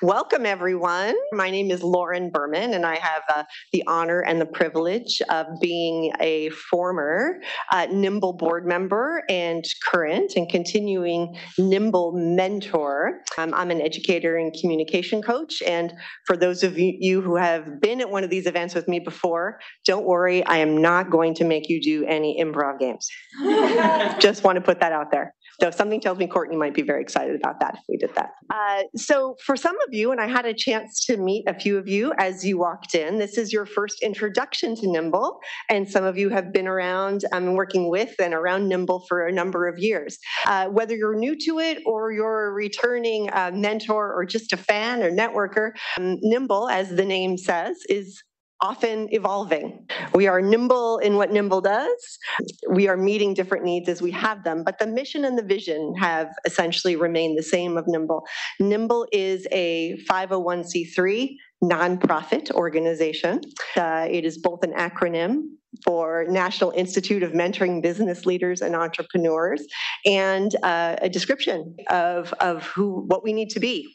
Welcome, everyone. My name is Lauren Berman, and I have the honor and the privilege of being a former NIMBLE board member and current and continuing NIMBLE mentor. I'm an educator and communication coach, and for those of you who have been at one of these events with me before, don't worry, I am not going to make you do any improv games. Just want to put that out there. Though something tells me Courtney might be very excited about that if we did that. So for some of you, and I had a chance to meet a few of you as you walked in, this is your first introduction to NIMBLE, and some of you have been around working with and around NIMBLE for a number of years. Whether you're new to it or you're a returning mentor or just a fan or networker, NIMBLE, as the name says, is often evolving. We are nimble in what NIMBLE does. We are meeting different needs as we have them, but the mission and the vision have essentially remained the same of NIMBLE. NIMBLE is a 501c3 nonprofit organization. It is both an acronym for National Institute of Mentoring Business Leaders and Entrepreneurs, and a description of what we need to be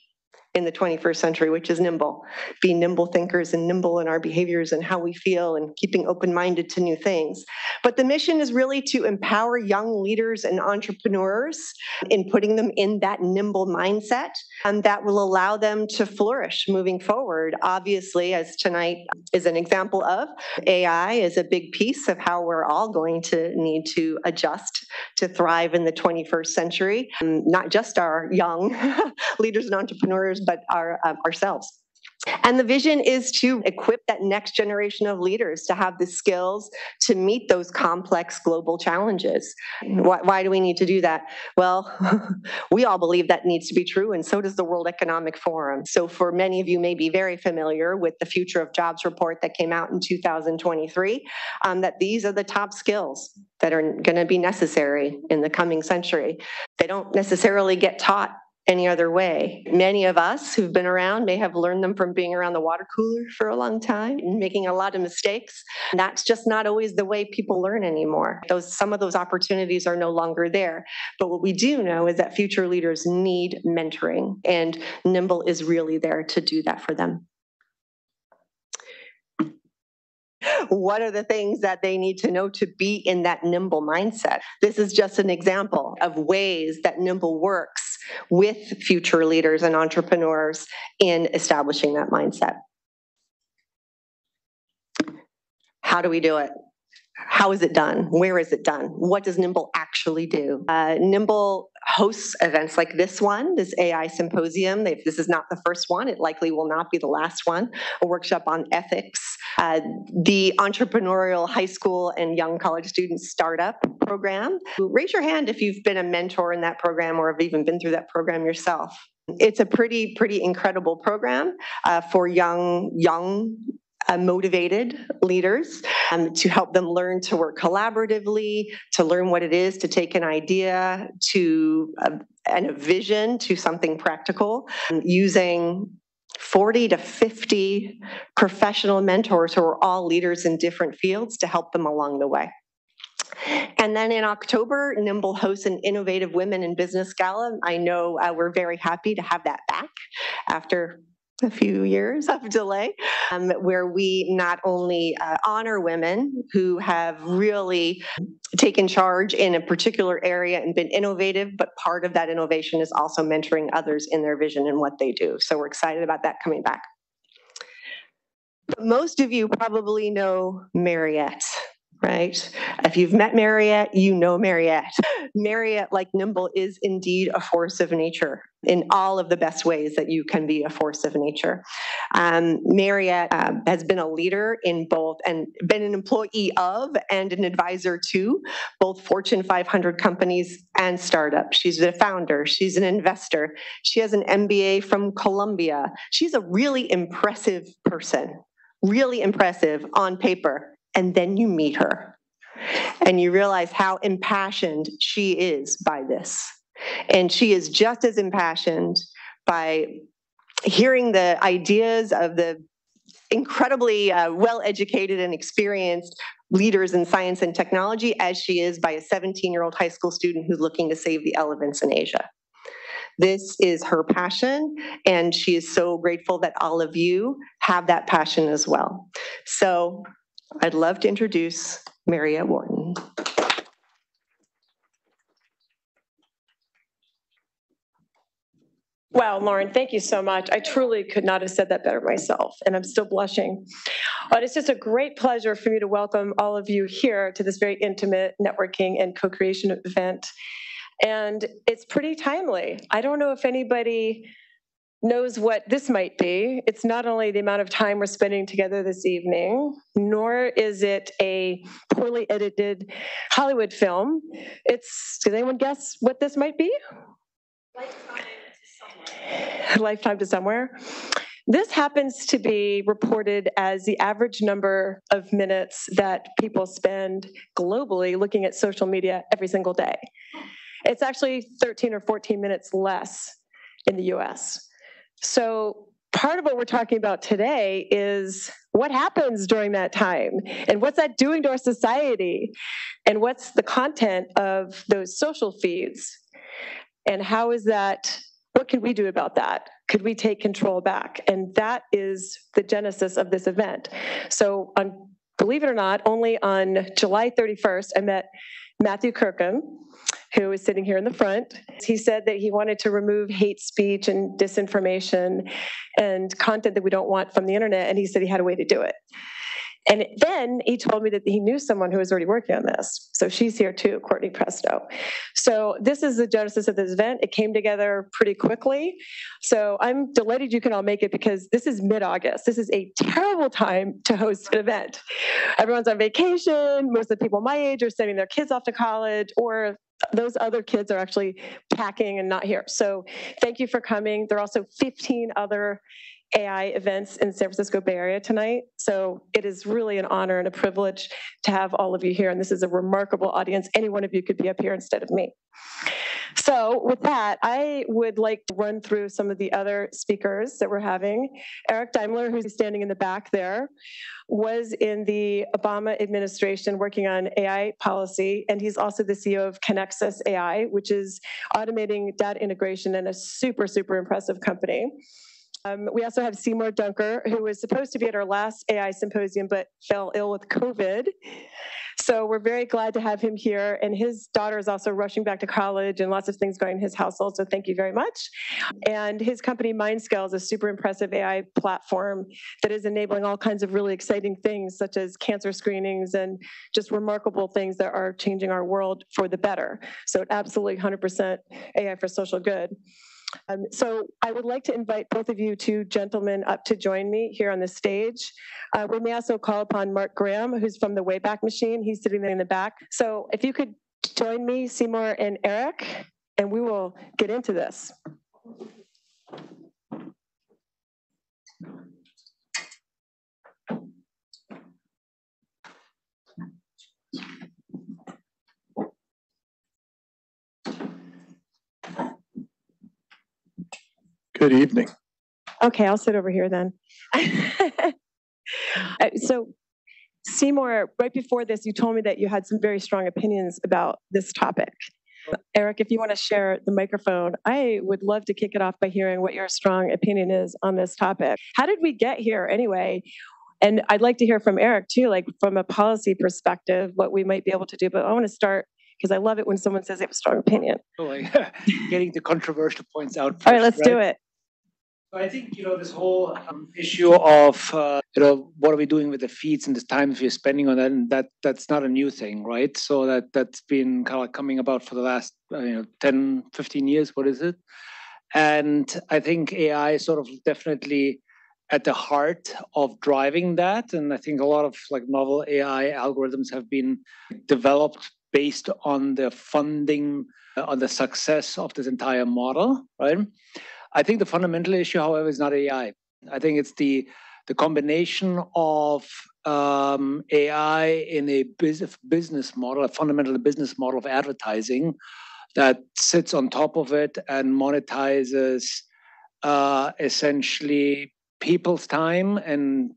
in the 21st century, which is nimble. Be nimble thinkers and nimble in our behaviors and how we feel and keeping open-minded to new things. But the mission is really to empower young leaders and entrepreneurs in putting them in that nimble mindset, and that will allow them to flourish moving forward. Obviously, as tonight is an example of, AI is a big piece of how we're all going to need to adjust to thrive in the 21st century, not just our young leaders and entrepreneurs, but ourselves. And the vision is to equip that next generation of leaders to have the skills to meet those complex global challenges. Why do we need to do that? Well, we all believe that needs to be true, and so does the World Economic Forum. So for many of you may be very familiar with the Future of Jobs report that came out in 2023, that these are the top skills that are going to be necessary in the coming century. They don't necessarily get taught any other way. Many of us who've been around may have learned them from being around the water cooler for a long time and making a lot of mistakes. And that's just not always the way people learn anymore. Some of those opportunities are no longer there. But what we do know is that future leaders need mentoring, and NIMBLE is really there to do that for them. What are the things that they need to know to be in that nimble mindset? This is just an example of ways that NIMBLE works with future leaders and entrepreneurs in establishing that mindset. How do we do it? How is it done? Where is it done? What does NIMBLE actually do? NIMBLE hosts events like this one, this AI symposium. If this is not the first one, it likely will not be the last one. A workshop on ethics, the entrepreneurial high school and young college student startup program. Raise your hand if you've been a mentor in that program or have even been through that program yourself. It's a pretty incredible program for young motivated leaders to help them learn to work collaboratively, to learn what it is to take an idea and a vision to something practical, using 40 to 50 professional mentors who are all leaders in different fields to help them along the way. And then in October, NIMBLE hosts an Innovative Women in Business Gala. I know we're very happy to have that back after a few years of delay, where we not only honor women who have really taken charge in a particular area and been innovative, but part of that innovation is also mentoring others in their vision and what they do. So we're excited about that coming back. But most of you probably know Mariette, right? If you've met Mariette, you know Mariette. Mariette, like NIMBLE, is indeed a force of nature in all of the best ways that you can be a force of nature. Mariette has been a leader in both, and been an employee of and an advisor to both Fortune 500 companies and startups. She's a founder, she's an investor, she has an MBA from Columbia. She's a really impressive person, really impressive on paper. And then you meet her and you realize how impassioned she is by this. And she is just as impassioned by hearing the ideas of the incredibly well-educated and experienced leaders in science and technology as she is by a 17-year-old high school student who's looking to save the elephants in Asia. This is her passion, and she is so grateful that all of you have that passion as well. So I'd love to introduce Mariette Wharton. Wow, Lauren, thank you so much. I truly could not have said that better myself, and I'm still blushing. But it's just a great pleasure for me to welcome all of you here to this very intimate networking and co-creation event. And it's pretty timely. I don't know if anybody knows what this might be. It's not only the amount of time we're spending together this evening, nor is it a poorly edited Hollywood film. Does anyone guess what this might be? Lifetime to Somewhere. This happens to be reported as the average number of minutes that people spend globally looking at social media every single day. It's actually 13 or 14 minutes less in the US. So part of what we're talking about today is what happens during that time, and what's that doing to our society, and what's the content of those social feeds, and how is that, what can we do about that? Could we take control back? And that is the genesis of this event. So believe it or not, only on July 31st, I met Matthew Kirkham, who is sitting here in the front. He said that he wanted to remove hate speech and disinformation and content that we don't want from the internet, and he said he had a way to do it. And then he told me that he knew someone who was already working on this. So she's here too, Courtney Presto. So this is the genesis of this event. It came together pretty quickly. So I'm delighted you can all make it, because this is mid-August. This is a terrible time to host an event. Everyone's on vacation. Most of the people my age are sending their kids off to college, or those other kids are actually packing and not here. So thank you for coming. There are also 15 other AI events in San Francisco Bay Area tonight. So it is really an honor and a privilege to have all of you here. And this is a remarkable audience. Any one of you could be up here instead of me. So with that, I would like to run through some of the other speakers that we're having. Eric Daimler, who's standing in the back there, was in the Obama administration working on AI policy, and he's also the CEO of Connexus AI, which is automating data integration in a super, super impressive company. We also have Seymour Duncker, who was supposed to be at our last AI symposium, but fell ill with COVID. So we're very glad to have him here. And his daughter is also rushing back to college, and lots of things going in his household. So thank you very much. And his company, Mindscale, is a super impressive AI platform that is enabling all kinds of really exciting things, such as cancer screenings and just remarkable things that are changing our world for the better. So absolutely 100% AI for social good. So I would like to invite both of you two gentlemen up to join me here on the stage. We may also call upon Mark Graham, who's from the Wayback Machine. He's sitting there in the back. So if you could join me, Seymour and Eric, and we will get into this. Good evening. Okay, I'll sit over here then. So, Seymour, right before this, you told me that you had some very strong opinions about this topic. Eric, if you want to share the microphone, I would love to kick it off by hearing what your strong opinion is on this topic. How did we get here anyway? And I'd like to hear from Eric too, like from a policy perspective, what we might be able to do. But I want to start, because I love it when someone says they have a strong opinion. Oh, getting the controversial points out first, all right, let's do it. I think, this whole issue of, what are we doing with the feeds and the time we're spending on that, and that's not a new thing, right? So that's been kind of coming about for the last, 10, 15 years, what is it? And I think AI is sort of definitely at the heart of driving that. And I think a lot of like novel AI algorithms have been developed based on the funding, on the success of this entire model, right? I think the fundamental issue, however, is not AI. I think it's the combination of AI in a business model, a fundamental business model of advertising that sits on top of it and monetizes essentially people's time and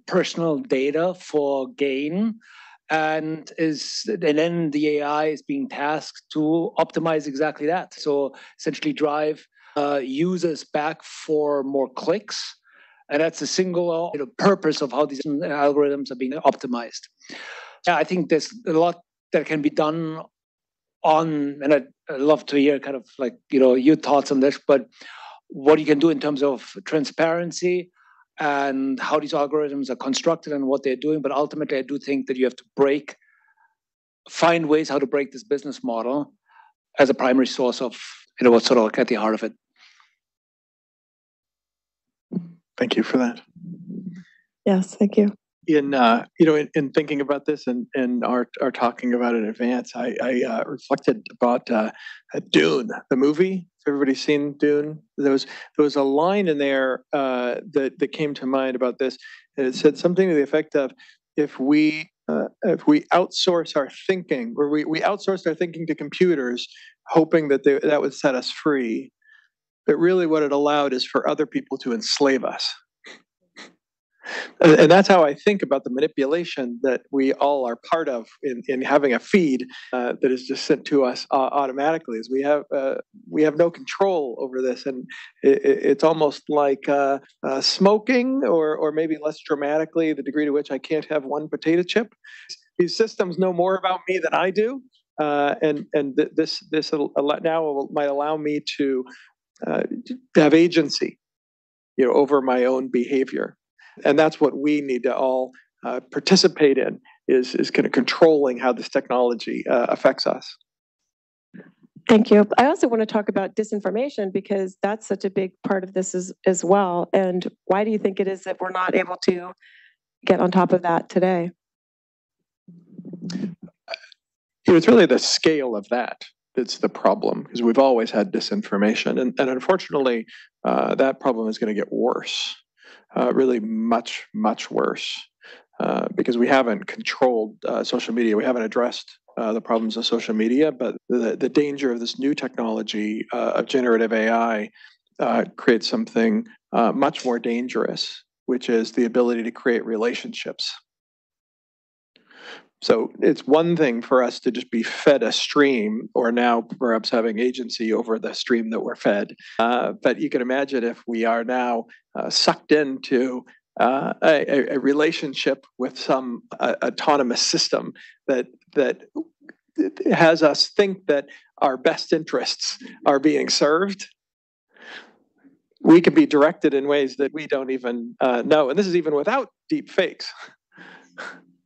personal data for gain, and then the AI is being tasked to optimize exactly that. So essentially drive users back for more clicks. And that's the single purpose of how these algorithms are being optimized. Yeah, I think there's a lot that can be done on, and I'd love to hear kind of like, your thoughts on this, but what you can do in terms of transparency and how these algorithms are constructed and what they're doing. But ultimately, I do think that you have to find ways how to break this business model as a primary source of, what's sort of at the heart of it. Thank you for that. Yes, thank you. In thinking about this and our talking about it in advance, I reflected about Dune, the movie. Has everybody seen Dune? There was a line in there that came to mind about this, and it said something to the effect of, if we outsource our thinking, or we outsourced our thinking to computers, hoping that that would set us free, but really what it allowed is for other people to enslave us. And that's how I think about the manipulation that we all are part of in having a feed that is just sent to us automatically. Is we have no control over this, and it's almost like smoking, or maybe less dramatically, the degree to which I can't have one potato chip. These systems know more about me than I do, and this now might allow me to have agency, over my own behavior. And that's what we need to all participate in, is kind of controlling how this technology affects us. Thank you. I also want to talk about disinformation, because that's such a big part of this as well. And why do you think it is that we're not able to get on top of that today? It's really the scale of that that's the problem, because we've always had disinformation. And unfortunately, that problem is going to get worse. Really much, much worse, because we haven't controlled social media. We haven't addressed the problems of social media, but the danger of this new technology of generative AI creates something much more dangerous, which is the ability to create relationships. So it's one thing for us to just be fed a stream, or now perhaps having agency over the stream that we're fed. But you can imagine if we are now sucked into a relationship with some autonomous system that has us think that our best interests are being served. We can be directed in ways that we don't even know. And this is even without deep fakes.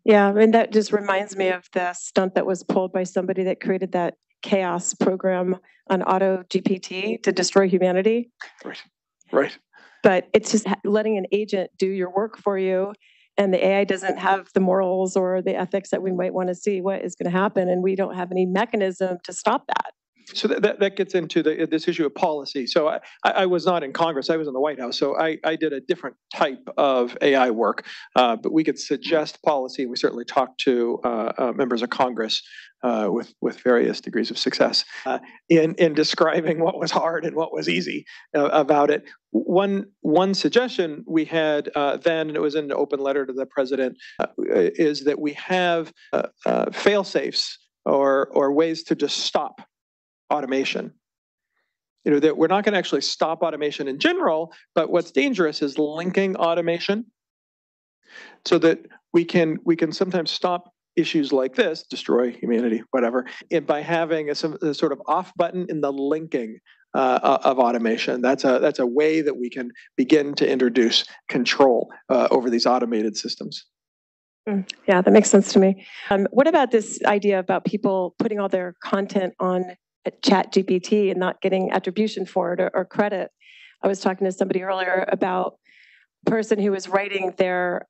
Yeah, I mean, that just reminds me of the stunt that was pulled by somebody that created that chaos program on Auto GPT to destroy humanity. Right. But it's just letting an agent do your work for you, and the AI doesn't have the morals or the ethics that we might want to see what is going to happen, and we don't have any mechanism to stop that. So that gets into this issue of policy. So I was not in Congress. I was in the White House. So I did a different type of AI work. But we could suggest policy. We certainly talked to members of Congress with various degrees of success in describing what was hard and what was easy about it. One suggestion we had then, and it was in an open letter to the president, is that we have fail-safes or ways to just stop automation. That we're not going to actually stop automation in general, but what's dangerous is linking automation, so that we can sometimes stop issues like this, destroy humanity, whatever, by having a sort of off button in the linking of automation. That's a way that we can begin to introduce control over these automated systems. Yeah, that makes sense to me. What about this idea about people putting all their content on Chat GPT and not getting attribution for it or credit? I was talking to somebody earlier about a person who was writing their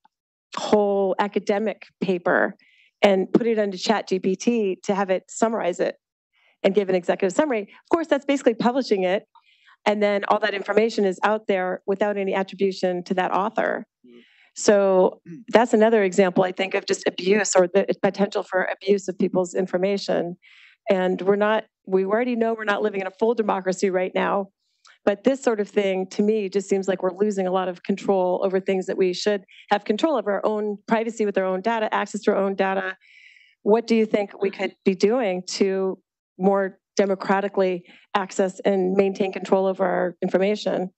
whole academic paper and put it into Chat GPT to have it summarize it and give an executive summary. Of course, that's basically publishing it, and then all that information is out there without any attribution to that author. So that's another example, I think, of just abuse, or the potential for abuse of people's information. And we already know we're not living in a full democracy right now, but this sort of thing, to me, just seems like we're losing a lot of control over things that we should have control of: our own privacy with our own data, access to our own data, what do you think we could be doing to more democratically access and maintain control over our information?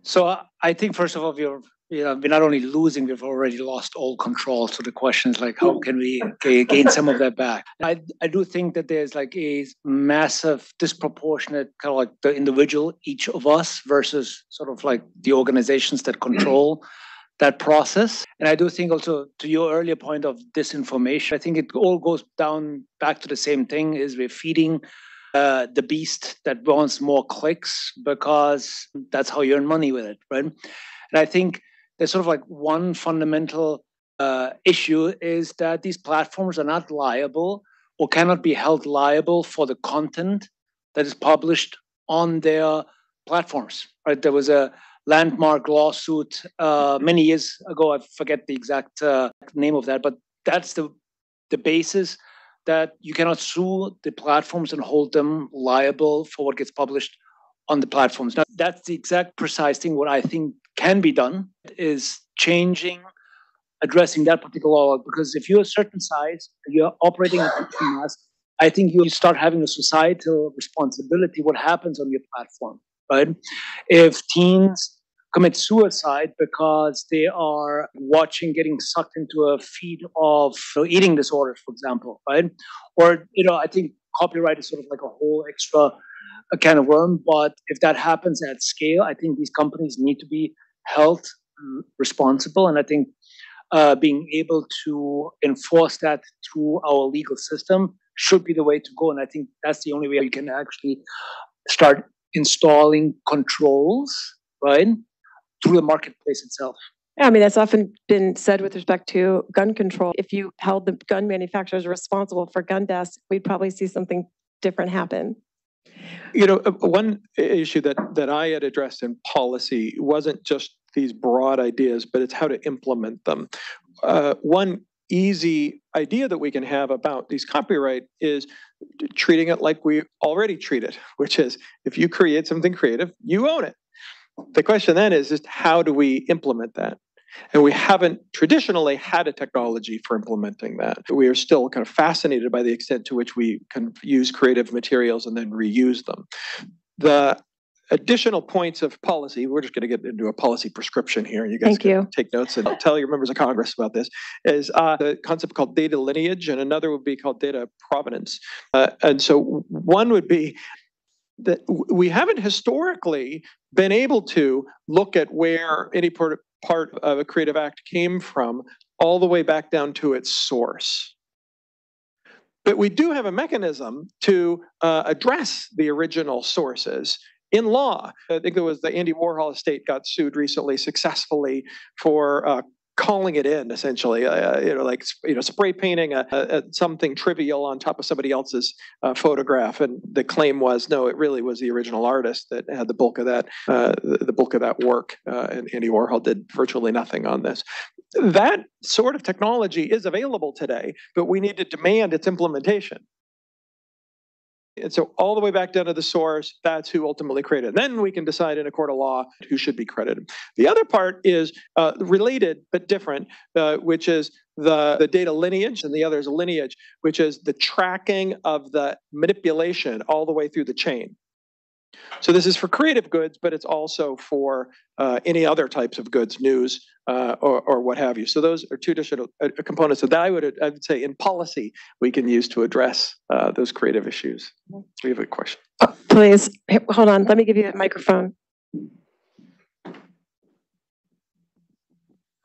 So I think, first of all, we're not only losing, we've already lost all control. So the question is like, how can we gain some of that back? I do think that there's like a massive disproportionate kind of like the individual, each of us, versus sort of like the organizations that control that process. And I do think also, to your earlier point of disinformation, I think it all goes back to the same thing, is we're feeding the beast that wants more clicks, because that's how you earn money with it, right? And I think there's sort of like one fundamental issue is that these platforms are not liable or cannot be held liable for the content that is published on their platforms, right? There was a landmark lawsuit many years ago. I forget the exact name of that, but that's the basis, that you cannot sue the platforms and hold them liable for what gets published on the platforms. Now, that's the exact precise thing. What I think can be done is addressing that particular law, because if you're a certain size, you're operating at mass, I think you start having a societal responsibility what happens on your platform, right? If teens commit suicide because they are getting sucked into a feed of eating disorders, for example, right? Or, I think copyright is sort of like a whole extra can of worm. But if that happens at scale, I think these companies need to be held responsible. And I think being able to enforce that through our legal system should be the way to go. And I think that's the only way we can actually start installing controls, right, through the marketplace itself. Yeah, I mean, that's often been said with respect to gun control. If you held the gun manufacturers responsible for gun deaths, we'd probably see something different happen. One issue that I had addressed in policy wasn't just these broad ideas, but it's how to implement them. One easy idea that we can have about these copyright is treating it like we already treat it, which is if you create something creative, you own it. The question then is just how do we implement that? And we haven't traditionally had a technology for implementing that. We are still kind of fascinated by the extent to which we can use creative materials and then reuse them. The additional points of policy, we're just going to get into a policy prescription here. You guys can take notes and tell your members of Congress about this, is the concept called data lineage, and another would be called data provenance. And so one would be that we haven't historically been able to look at where any part of a creative act came from all the way back down to its source. But we do have a mechanism to address the original sources in law. I think there was the Andy Warhol estate got sued recently successfully for calling it in, essentially, spray painting something trivial on top of somebody else's photograph, and the claim was no, it really was the original artist that had the bulk of that work, and Andy Warhol did virtually nothing on this. That sort of technology is available today, but we need to demand its implementation. And so all the way back down to the source, that's who ultimately created it. Then we can decide in a court of law who should be credited. The other part is related but different, which is the data lineage, and the other is a lineage, which is the tracking of the manipulation all the way through the chain. So this is for creative goods, but it's also for any other types of goods, news, or what have you. So those are two additional components that I would say in policy we can use to address those creative issues. Do you have a question? Please, hold on. Let me give you a microphone.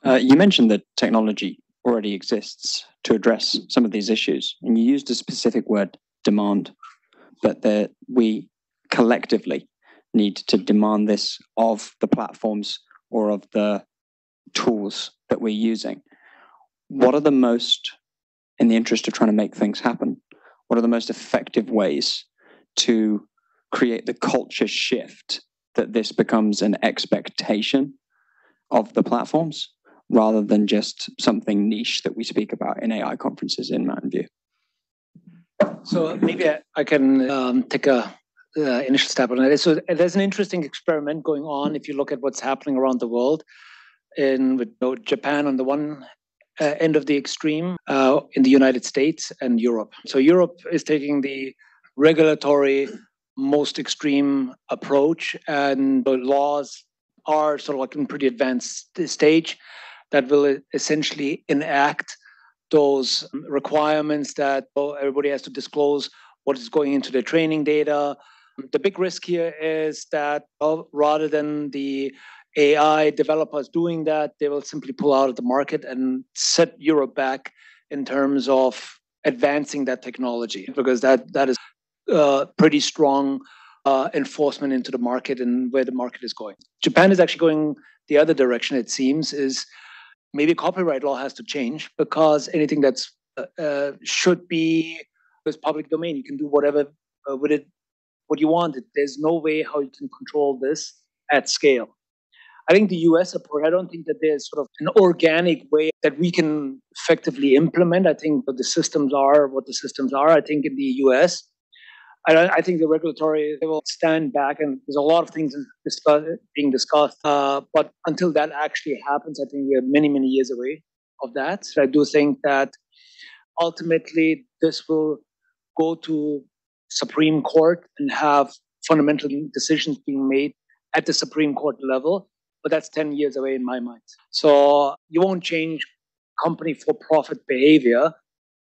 You mentioned that technology already exists to address some of these issues, and you used a specific word, demand, but that we collectively need to demand this of the platforms or of the tools that we're using. What are the most, in the interest of trying to make things happen, what are the most effective ways to create the culture shift that this becomes an expectation of the platforms rather than just something niche that we speak about in AI conferences in Mountain View? So maybe I can take a initial step on it. So there's an interesting experiment going on if you look at what's happening around the world, with Japan on the one end of the extreme in the United States and Europe. So Europe is taking the regulatory most extreme approach, and the laws are sort of like in pretty advanced stage that will essentially enact those requirements that everybody has to disclose what is going into their training data. The big risk here is that rather than the AI developers doing that, they will simply pull out of the market and set Europe back in terms of advancing that technology, because that is pretty strong enforcement into the market and where the market is going. Japan is actually going the other direction, it seems, is maybe copyright law has to change, because anything that's should be this public domain, you can do whatever with it, what you want. There's no way how you can control this at scale. I think the US approach, I don't think that there's sort of an organic way that we can effectively implement. I think that the systems are what the systems are. I think in the US, I think the regulatory, they will stand back, and there's a lot of things being discussed. But until that actually happens, I think we are many, many years away of that. I do think that ultimately this will go to Supreme Court and have fundamental decisions being made at the Supreme Court level. But that's 10 years away in my mind. So you won't change company for-profit behavior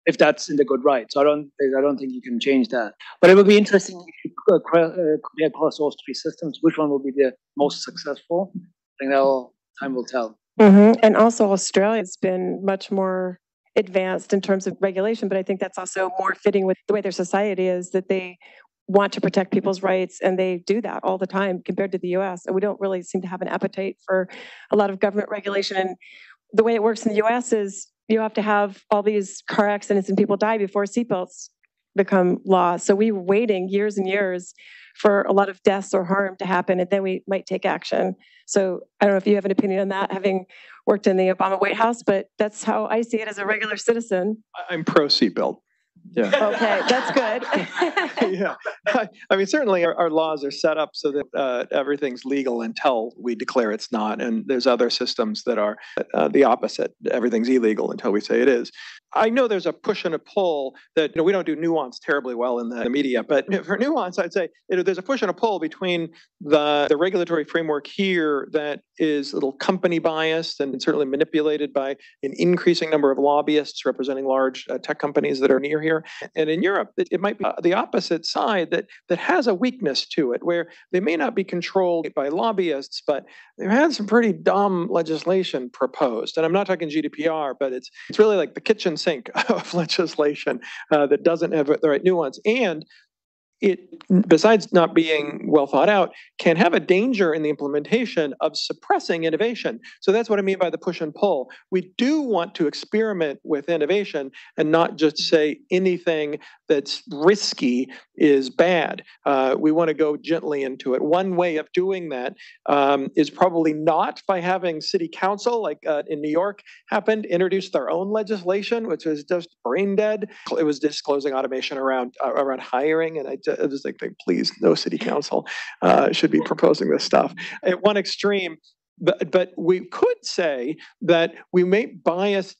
if that's in the good right. So I don't think you can change that. But it will be interesting if you compare across those three systems, which one will be the most successful. I think time will tell. Mm-hmm. And also Australia has been much more advanced in terms of regulation, but I think that's also more fitting with the way their society is, that they want to protect people's rights, and they do that all the time compared to the US. And we don't really seem to have an appetite for a lot of government regulation. And the way it works in the US is you have to have all these car accidents and people die before seatbelts become law. So we were waiting years and years for a lot of deaths or harm to happen, and then we might take action. So I don't know if you have an opinion on that, having worked in the Obama White House, but that's how I see it as a regular citizen. I'm pro seatbelt. Yeah. Okay, that's good. Yeah. I mean, certainly our laws are set up so that everything's legal until we declare it's not. And there's other systems that are the opposite. Everything's illegal until we say it is. I know there's a push and a pull that, we don't do nuance terribly well in the media, but for nuance, I'd say there's a push and a pull between the regulatory framework here that is a little company biased and certainly manipulated by an increasing number of lobbyists representing large tech companies that are near here. And in Europe, it might be the opposite side that has a weakness to it, where they may not be controlled by lobbyists, but they've had some pretty dumb legislation proposed. And I'm not talking GDPR, but it's really like the kitchen sink of legislation that doesn't have the right nuance. And it, besides not being well thought out, can have a danger in the implementation of suppressing innovation. So that's what I mean by the push and pull. We do want to experiment with innovation and not just say anything that's risky is bad. We want to go gently into it. One way of doing that is probably not by having city council, like in New York happened, introduce their own legislation, which was just brain dead. It was disclosing automation around hiring, and I was like, please, no city council should be proposing this stuff. At one extreme, but we could say that we may bias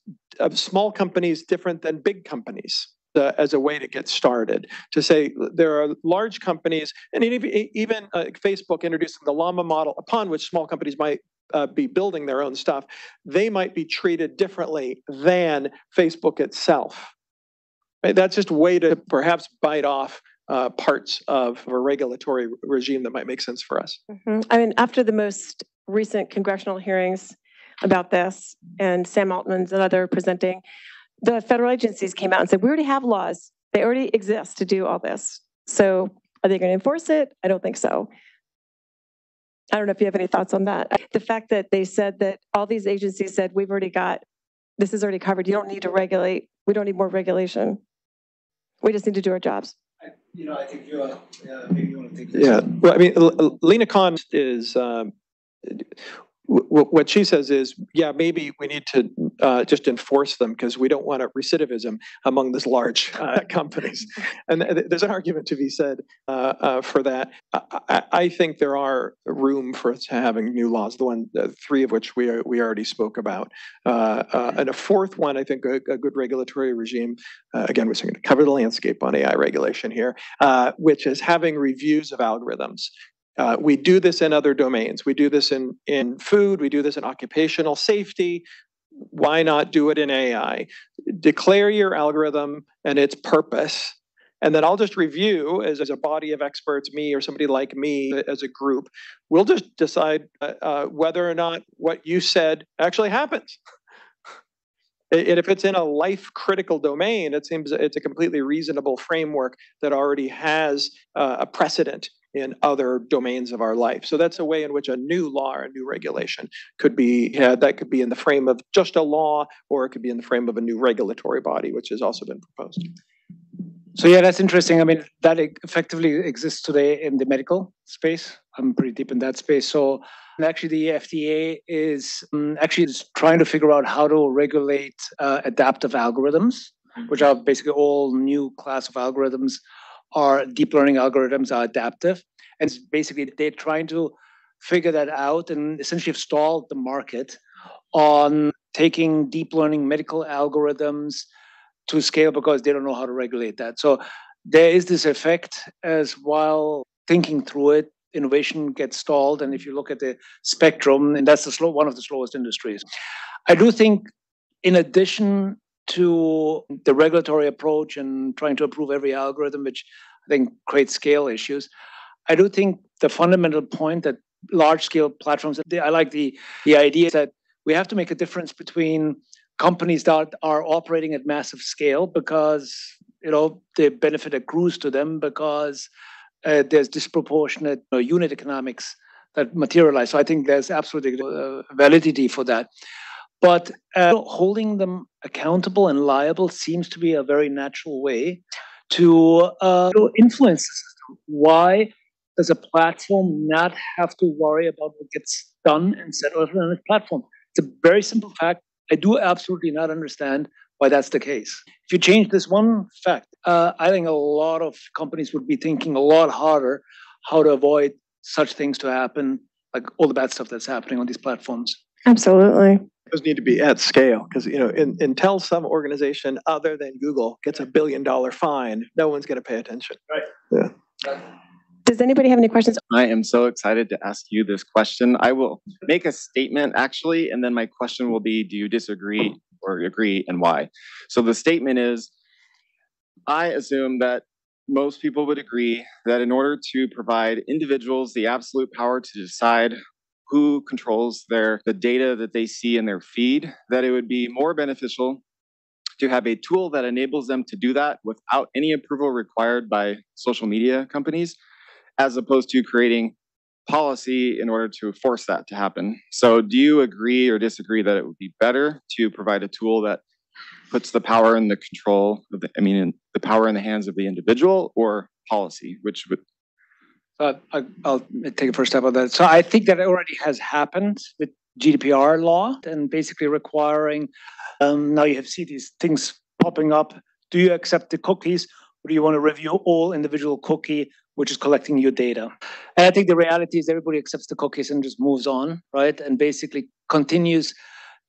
small companies different than big companies as a way to get started. To say there are large companies, and even Facebook introducing the llama model upon which small companies might be building their own stuff, they might be treated differently than Facebook itself. Right? That's just a way to perhaps bite off parts of a regulatory regime that might make sense for us. Mm-hmm. I mean, after the most recent congressional hearings about this, and Sam Altman's and other presenting, the federal agencies came out and said, we already have laws. They already exist to do all this. So are they going to enforce it? I don't think so. I don't know if you have any thoughts on that. The fact that they said that all these agencies said, we've already got, this is already covered. You don't need to regulate. We don't need more regulation. We just need to do our jobs. I think maybe you want to take this. Yeah, well, I mean, Lena Khan is, What she says is, yeah, maybe we need to just enforce them because we don't want a recidivism among these large companies. And there's an argument to be said for that. I think there are room for having new laws, three of which we already spoke about. And a fourth one, I think a good regulatory regime, again, we're going to cover the landscape on AI regulation here, which is having reviews of algorithms. We do this in other domains. We do this in food. We do this in occupational safety. Why not do it in AI? Declare your algorithm and its purpose, and then I'll just review as a body of experts, me or somebody like me as a group. We'll just decide whether or not what you said actually happens. And if it's in a life-critical domain, it seems it's a completely reasonable framework that already has a precedent in other domains of our life. So that's a way in which a new law or a new regulation could be, that could be in the frame of just a law, or it could be in the frame of a new regulatory body, which has also been proposed. So yeah, that's interesting. I mean, that effectively exists today in the medical space. I'm pretty deep in that space. So actually the FDA is actually trying to figure out how to regulate adaptive algorithms, which are basically all new class of algorithms. Our deep learning algorithms are adaptive. And basically they're trying to figure that out and essentially have stalled the market on taking deep learning medical algorithms to scale because they don't know how to regulate that. So there is this effect as while thinking through it, innovation gets stalled. And if you look at the spectrum, and that's one of the slowest industries. I do think in addition to the regulatory approach and trying to approve every algorithm, which I think creates scale issues, I do think the fundamental point that large-scale platforms, I like the idea that we have to make a difference between companies that are operating at massive scale because the benefit accrues to them because there's disproportionate unit economics that materialize. So I think there's absolutely validity for that. But holding them accountable and liable seems to be a very natural way to influence the system. Why does a platform not have to worry about what gets done and settled on its platform? It's a very simple fact. I do absolutely not understand why that's the case. If you change this one fact, I think a lot of companies would be thinking a lot harder how to avoid such things to happen, like all the bad stuff that's happening on these platforms. Absolutely. Those need to be at scale because until some organization other than Google gets $1 billion fine, no one's going to pay attention. Right. Yeah. Does anybody have any questions? I am so excited to ask you this question. I will make a statement actually, and then my question will be, do you disagree or agree and why? So the statement is, I assume that most people would agree that in order to provide individuals the absolute power to decide who controls the data that they see in their feed, that it would be more beneficial to have a tool that enables them to do that without any approval required by social media companies, as opposed to creating policy in order to force that to happen. So do you agree or disagree that it would be better to provide a tool that puts the power in the control of the power in the hands of the individual, or policy, which would... I'll take a first step on that. So I think that it already has happened with GDPR law and basically requiring, now you have seen these things popping up. Do you accept the cookies, or do you want to review all individual cookie, which is collecting your data? And I think the reality is everybody accepts the cookies and just moves on, right? And basically continues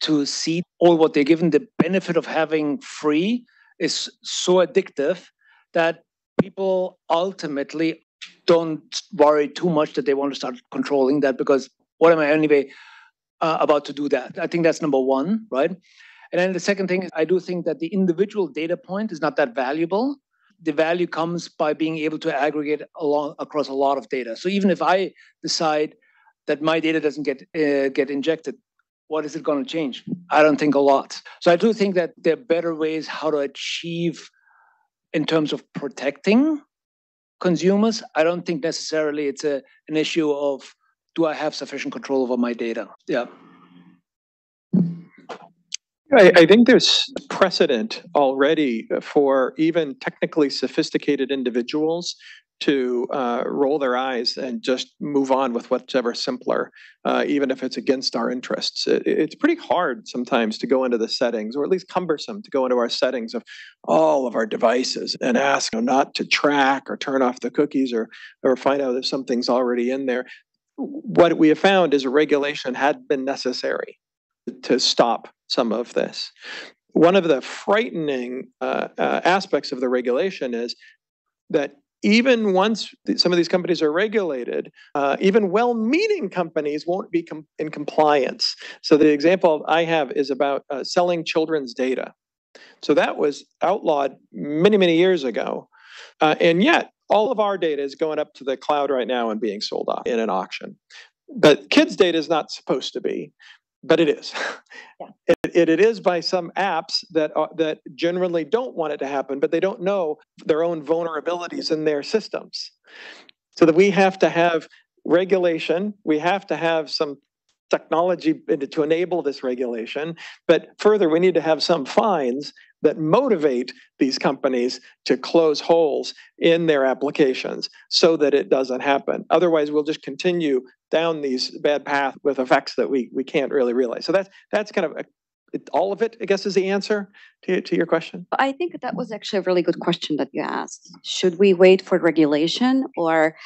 to see all what they're given. The benefit of having free is so addictive that people ultimately don't worry too much that they want to start controlling that, because what am I anyway about to do that? I think that's number one, right? And then the second thing is I do think that the individual data point is not that valuable. The value comes by being able to aggregate across a lot of data. So even if I decide that my data doesn't get injected, what is it going to change? I don't think a lot. So I do think that there are better ways how to achieve in terms of protecting consumers. I don't think necessarily it's an issue of, do I have sufficient control over my data? Yeah. I think there's precedent already for even technically sophisticated individuals to roll their eyes and just move on with whatever simpler, even if it's against our interests. It's pretty hard sometimes to go into the settings, or at least cumbersome to go into our settings of all of our devices and ask not to track or turn off the cookies or find out if something's already in there. What we have found is a regulation had been necessary to stop some of this. One of the frightening aspects of the regulation is that even once some of these companies are regulated, even well-meaning companies won't be in compliance. So the example I have is about selling children's data. So that was outlawed many, many years ago. And yet, all of our data is going up to the cloud right now and being sold off in an auction. But kids' data is not supposed to be, but it is. Yeah. It is by some apps that generally don't want it to happen, but they don't know their own vulnerabilities in their systems. So that we have to have regulation, we have to have some technology to enable this regulation, but further, we need to have some fines that motivate these companies to close holes in their applications so that it doesn't happen. Otherwise, we'll just continue down these bad paths with effects that we can't really realize. So that's kind of all of it, I guess, is the answer to your question. I think that was actually a really good question that you asked. Should we wait for regulation, or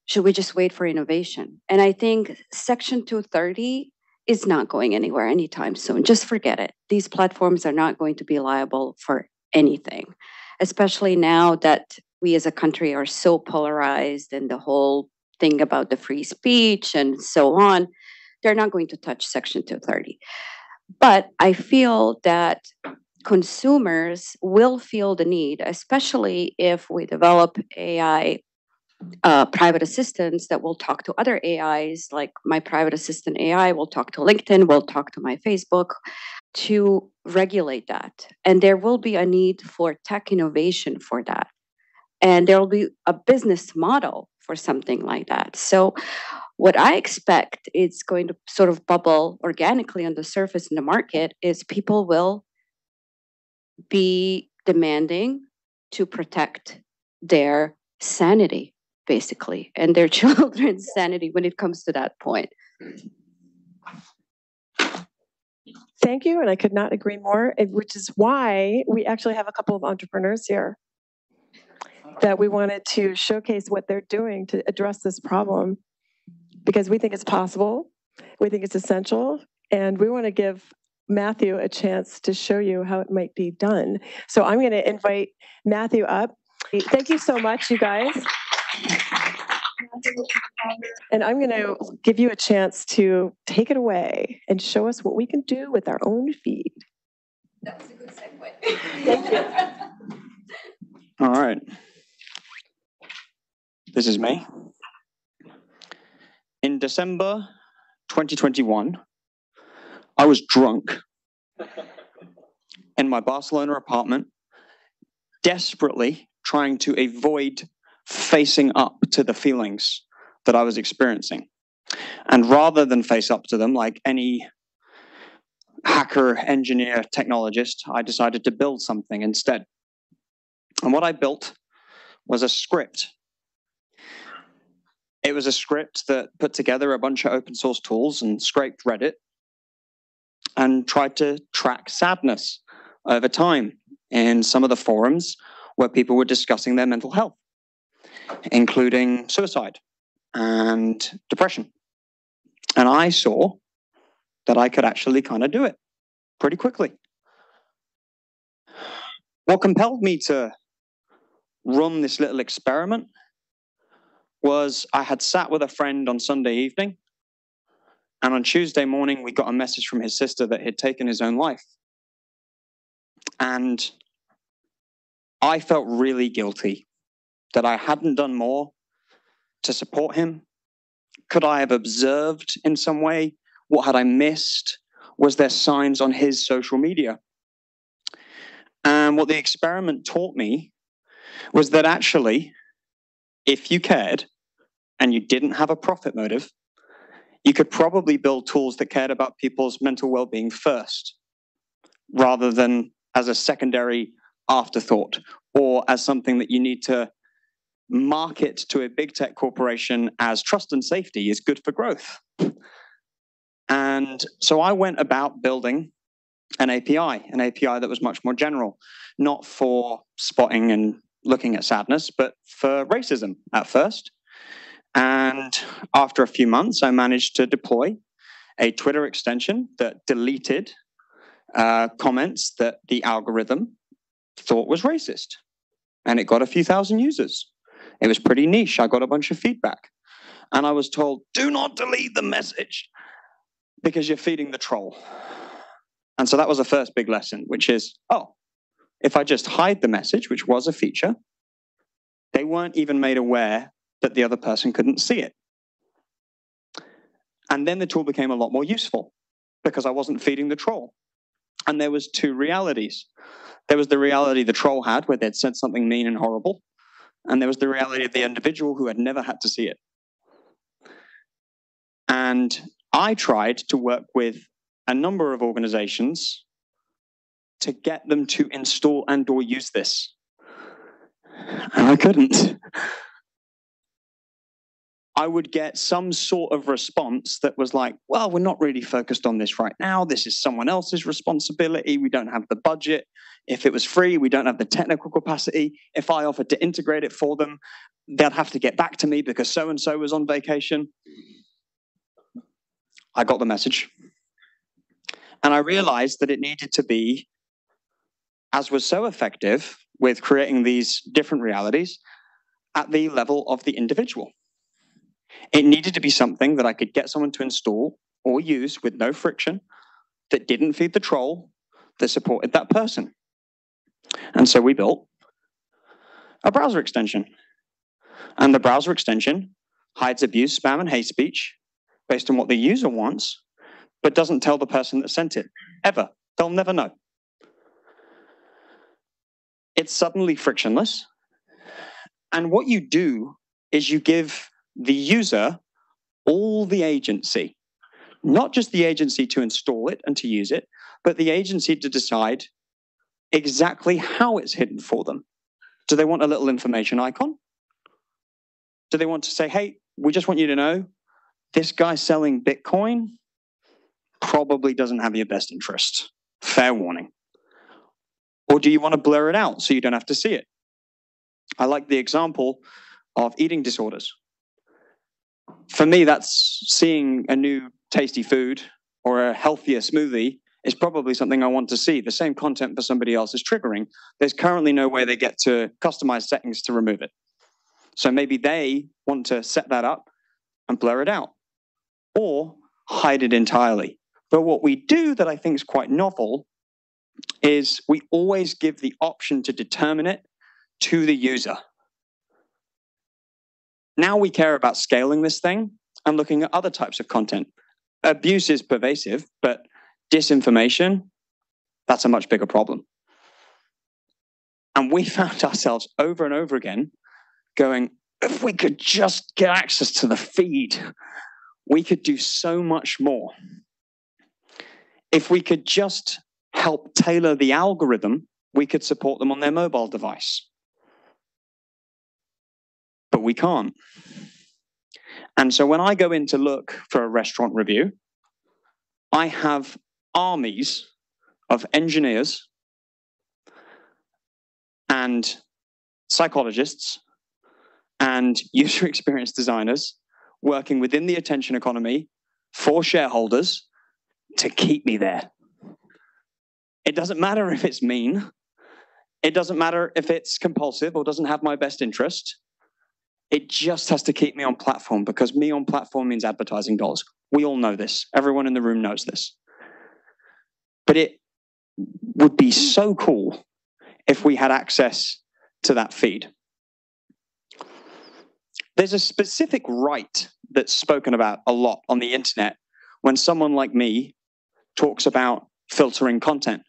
should we just wait for innovation? And I think Section 230 is not going anywhere anytime soon. Just forget it. These platforms are not going to be liable for anything, especially now that we as a country are so polarized and the whole thing about the free speech and so on. They're not going to touch Section 230. But I feel that consumers will feel the need, especially if we develop AI private assistants that will talk to other AIs, like my private assistant AI will talk to LinkedIn, will talk to my Facebook, to regulate that. And there will be a need for tech innovation for that. And there will be a business model for something like that. So what I expect is going to sort of bubble organically on the surface in the market is people will be demanding to protect their sanity, basically, and their children's sanity when it comes to that point. Thank you, and I could not agree more, which is why we actually have a couple of entrepreneurs here that we wanted to showcase what they're doing to address this problem, because we think it's possible, we think it's essential, and we want to give Matthew a chance to show you how it might be done. So I'm going to invite Matthew up. Thank you so much, you guys. And I'm going to give you a chance to take it away and show us what we can do with our own feed. That was a good segue. Thank you. All right. This is me. In December 2021, I was drunk in my Barcelona apartment, desperately trying to avoid facing up to the feelings that I was experiencing. And rather than face up to them like any hacker, engineer, technologist, I decided to build something instead. And what I built was a script. It was a script that put together a bunch of open source tools and scraped Reddit and tried to track sadness over time in some of the forums where people were discussing their mental health, including suicide and depression. And I saw that I could actually kind of do it pretty quickly. What compelled me to run this little experiment was I had sat with a friend on Sunday evening, and on Tuesday morning, we got a message from his sister that he'd taken his own life. And I felt really guilty that I hadn't done more to support him. Could I have observed in some way? What had I missed? Was there signs on his social media? And what the experiment taught me was that actually, if you cared and you didn't have a profit motive, you could probably build tools that cared about people's mental well-being first, rather than as a secondary afterthought or as something that you need to market to a big tech corporation as trust and safety is good for growth. And so I went about building an API that was much more general, not for spotting and looking at sadness, but for racism at first. And after a few months, I managed to deploy a Twitter extension that deleted comments that the algorithm thought was racist. And it got a few thousand users. It was pretty niche. I got a bunch of feedback. And I was told, do not delete the message because you're feeding the troll. And so that was the first big lesson, which is, oh, if I just hide the message, which was a feature, they weren't even made aware that the other person couldn't see it. And then the tool became a lot more useful because I wasn't feeding the troll. And there was two realities. There was the reality the troll had where they'd said something mean and horrible. And there was the reality of the individual who had never had to see it. And I tried to work with a number of organizations to get them to install and or use this. And I couldn't. I would get some sort of response that was like, well, we're not really focused on this right now. This is someone else's responsibility. We don't have the budget. If it was free, we don't have the technical capacity. If I offered to integrate it for them, they'd have to get back to me because so-and-so was on vacation. I got the message. And I realized that it needed to be, as was so effective with creating these different realities, at the level of the individual. It needed to be something that I could get someone to install or use with no friction, that didn't feed the troll, that supported that person. And so we built a browser extension. And the browser extension hides abuse, spam, and hate speech based on what the user wants, but doesn't tell the person that sent it, ever. They'll never know. It's suddenly frictionless. And what you do is you give the user all the agency, not just the agency to install it and to use it, but the agency to decide exactly how it's hidden for them. Do they want a little information icon? Do they want to say, hey, we just want you to know this guy selling Bitcoin probably doesn't have your best interest. Fair warning. Or do you want to blur it out so you don't have to see it? I like the example of eating disorders. For me, that's seeing a new tasty food or a healthier smoothie is probably something I want to see. The same content for somebody else is triggering. There's currently no way they get to customize settings to remove it. So maybe they want to set that up and blur it out or hide it entirely. But what we do that I think is quite novel is we always give the option to determine it to the user. Now we care about scaling this thing and looking at other types of content. Abuse is pervasive, but disinformation, that's a much bigger problem. And we found ourselves over and over again going, if we could just get access to the feed, we could do so much more. If we could just help tailor the algorithm, we could support them on their mobile device. But we can't. And so when I go in to look for a restaurant review, I have armies of engineers and psychologists and user experience designers working within the attention economy for shareholders to keep me there. It doesn't matter if it's mean. It doesn't matter if it's compulsive or doesn't have my best interest. It just has to keep me on platform because me on platform means advertising dollars. We all know this. Everyone in the room knows this. But it would be so cool if we had access to that feed. There's a specific right that's spoken about a lot on the internet when someone like me talks about filtering content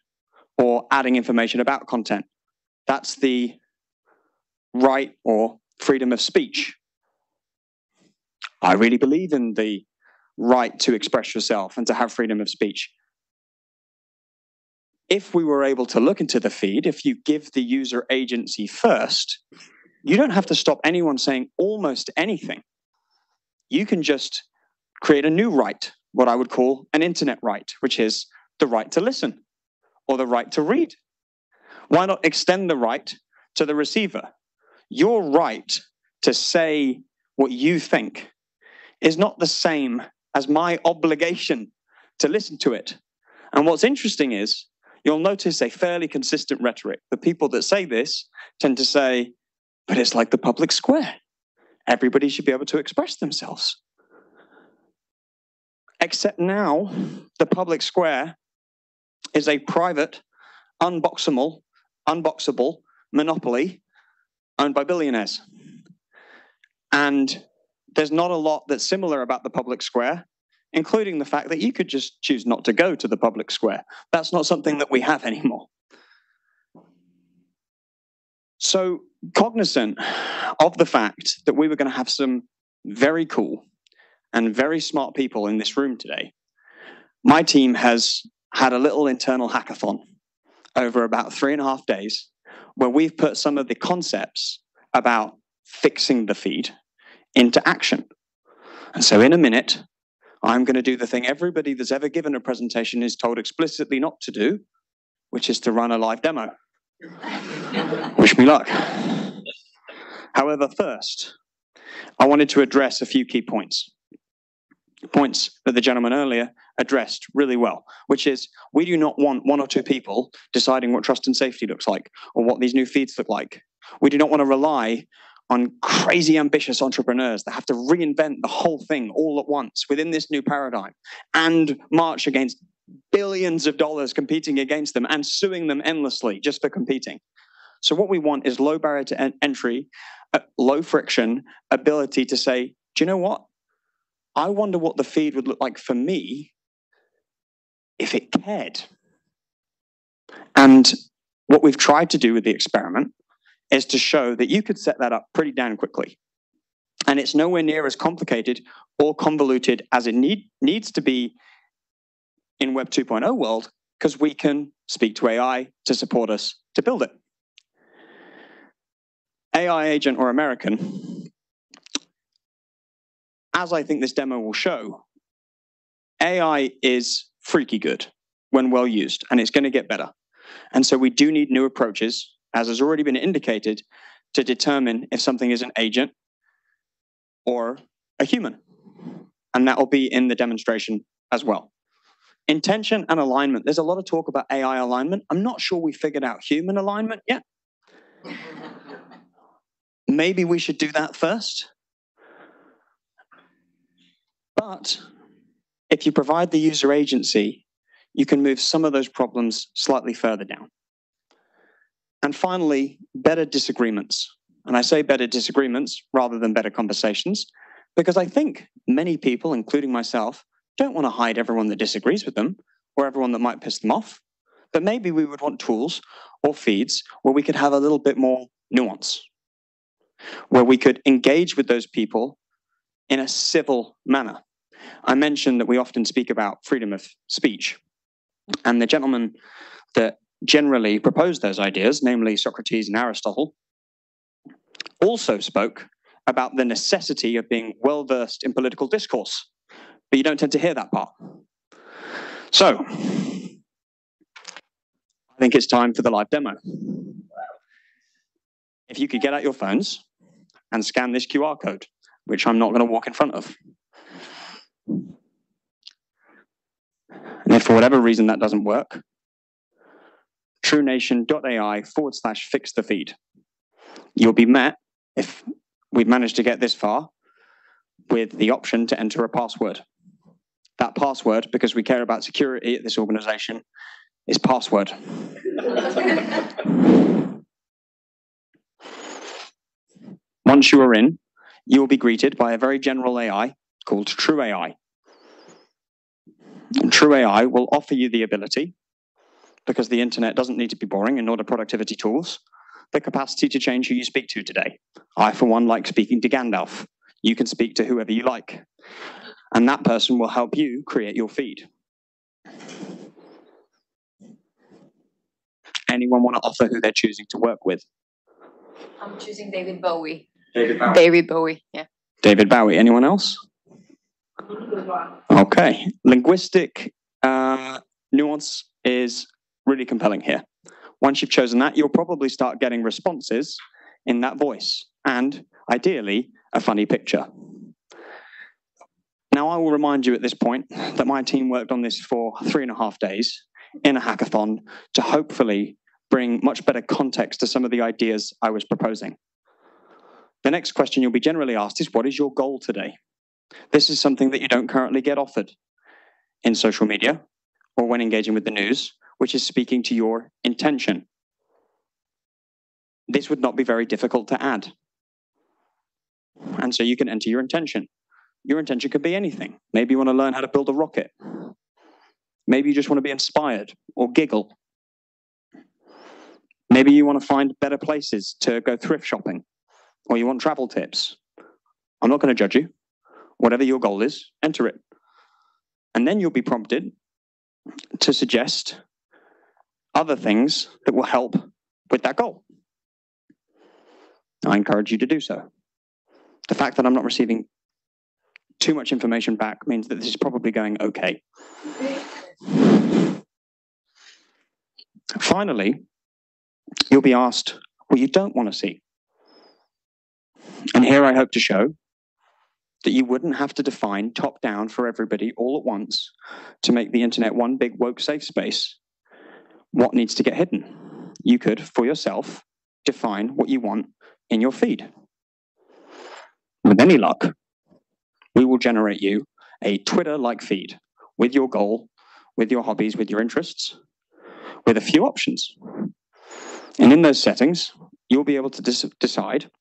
or adding information about content. That's the right or freedom of speech. I really believe in the right to express yourself and to have freedom of speech. If we were able to look into the feed, if you give the user agency first, you don't have to stop anyone saying almost anything. You can just create a new right, what I would call an internet right, which is the right to listen or the right to read. Why not extend the right to the receiver? Your right to say what you think is not the same as my obligation to listen to it. And what's interesting is, you'll notice a fairly consistent rhetoric. The people that say this tend to say, but it's like the public square. Everybody should be able to express themselves. Except now, the public square is a private, unboxable monopoly owned by billionaires. And there's not a lot that's similar about the public square, including the fact that you could just choose not to go to the public square. That's not something that we have anymore. So, cognizant of the fact that we were going to have some very cool and very smart people in this room today, my team has had a little internal hackathon over about 3.5 days, where we've put some of the concepts about fixing the feed into action. And so in a minute, I'm going to do the thing everybody that's ever given a presentation is told explicitly not to do, which is to run a live demo. Wish me luck. However, first, I wanted to address a few key points. Points that the gentleman earlier addressed really well, which is we do not want 1 or 2 people deciding what trust and safety looks like or what these new feeds look like. We do not want to rely on crazy ambitious entrepreneurs that have to reinvent the whole thing all at once within this new paradigm and march against billions of dollars competing against them and suing them endlessly just for competing. So what we want is low barrier to entry, low friction, ability to say, do you know what? I wonder what the feed would look like for me if it cared. And what we've tried to do with the experiment is to show that you could set that up pretty damn quickly. And it's nowhere near as complicated or convoluted as it needs to be in Web 2.0 world, because we can speak to AI to support us to build it. AI agent or American, as I think this demo will show, AI is freaky good when well used, and it's going to get better. And so we do need new approaches, as has already been indicated, to determine if something is an agent or a human. And that will be in the demonstration as well. Intention and alignment. There's a lot of talk about AI alignment. I'm not sure we figured out human alignment yet. Maybe we should do that first. But if you provide the user agency, you can move some of those problems slightly further down. And finally, better disagreements. And I say better disagreements rather than better conversations, because I think many people, including myself, don't want to hide everyone that disagrees with them or everyone that might piss them off. But maybe we would want tools or feeds where we could have a little bit more nuance, where we could engage with those people in a civil manner. I mentioned that we often speak about freedom of speech. And the gentleman that generally proposed those ideas, namely Socrates and Aristotle, also spoke about the necessity of being well-versed in political discourse. But you don't tend to hear that part. So, I think it's time for the live demo. If you could get out your phones and scan this QR code, which I'm not going to walk in front of. And if for whatever reason that doesn't work, TrueNation.ai/fix the feed. You'll be met, if we've managed to get this far, with the option to enter a password. That password, because we care about security at this organization, is password. Once you are in, you will be greeted by a very general AI called True AI. And True AI will offer you the ability, because the internet doesn't need to be boring and nor do productivity tools, the capacity to change who you speak to today. I, for one, like speaking to Gandalf. You can speak to whoever you like. And that person will help you create your feed. Anyone want to offer who they're choosing to work with? I'm choosing David Bowie. David Bowie. David Bowie, yeah. David Bowie. Anyone else? Okay. Linguistic nuance is really compelling here. Once you've chosen that, you'll probably start getting responses in that voice and, ideally, a funny picture. Now, I will remind you at this point that my team worked on this for 3.5 days in a hackathon to hopefully bring much better context to some of the ideas I was proposing. The next question you'll be generally asked is, what is your goal today? This is something that you don't currently get offered in social media or when engaging with the news, which is speaking to your intention. This would not be very difficult to add. And so you can enter your intention. Your intention could be anything. Maybe you want to learn how to build a rocket. Maybe you just want to be inspired or giggle. Maybe you want to find better places to go thrift shopping, or you want travel tips. I'm not going to judge you. Whatever your goal is, enter it. And then you'll be prompted to suggest other things that will help with that goal. I encourage you to do so. The fact that I'm not receiving too much information back means that this is probably going okay. Finally, you'll be asked what you don't want to see. And here I hope to show that you wouldn't have to define top-down for everybody all at once to make the internet one big woke safe space. What needs to get hidden? You could, for yourself, define what you want in your feed. With any luck, we will generate you a Twitter-like feed with your goal, with your hobbies, with your interests, with a few options. And in those settings, you'll be able to decide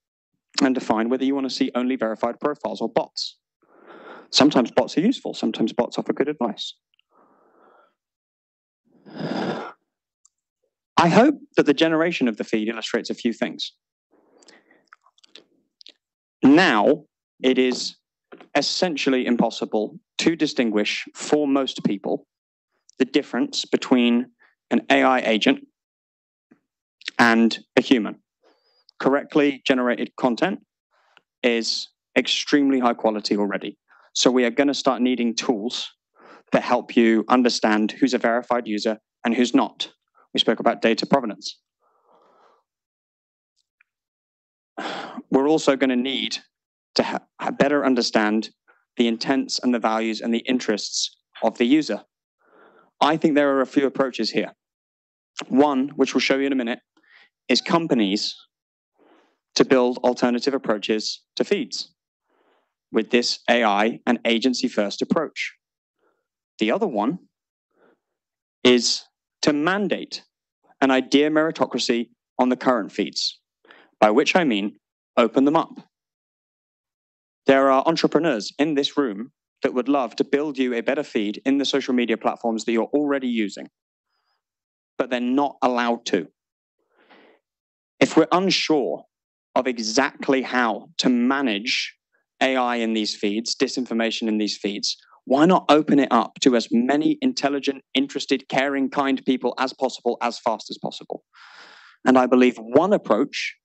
and define whether you want to see only verified profiles or bots. Sometimes bots are useful. Sometimes bots offer good advice. I hope that the generation of the feed illustrates a few things. Now, it is essentially impossible to distinguish for most people the difference between an AI agent and a human. Correctly generated content is extremely high quality already. So we are going to start needing tools that help you understand who's a verified user and who's not. We spoke about data provenance. We're also going to need to better understand the intents and the values and the interests of the user. I think there are a few approaches here. One, which we'll show you in a minute, is companies to build alternative approaches to feeds with this AI and agency-first approach. The other one is to mandate an idea meritocracy on the current feeds, by which I mean open them up. There are entrepreneurs in this room that would love to build you a better feed in the social media platforms that you're already using, but they're not allowed to. If we're unsure of exactly how to manage AI in these feeds, disinformation in these feeds, why not open it up to as many intelligent, interested, caring, kind people as possible, as fast as possible? And I believe one approach